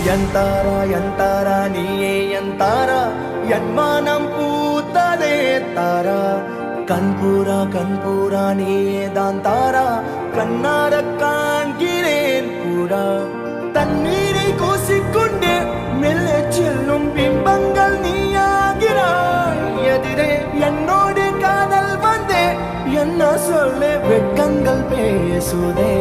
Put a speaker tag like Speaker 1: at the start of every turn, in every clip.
Speaker 1: ಎಂತಾರ ನೀಯೇ ಎಂತಾರ ಎನ್ಮಾನಂ பூத்ததே தாரா கண்பூரா நீயே தான் தாரா கண்ணார காண்கிறேன் பூரா தண்ணீரை கூசிக்கொண்டே மெல்ல செல்லும் பிம்பங்கள் நீயாகிறாய் எதிரே என்னோடு காதல் வந்தே என்ன சொல்ல வெட்கங்கள் பேசுதே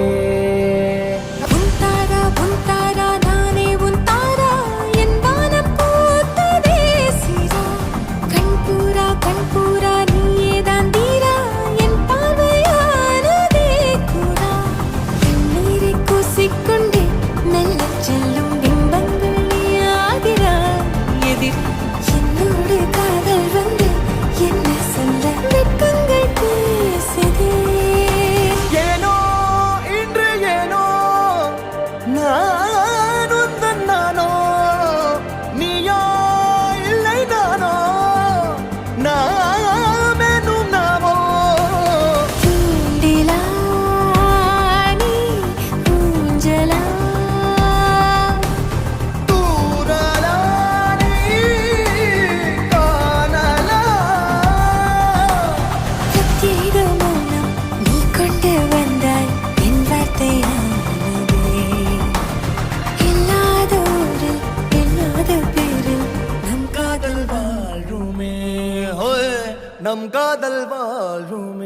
Speaker 1: நம் காதல் வாழுமே நம் காதல் வாழும்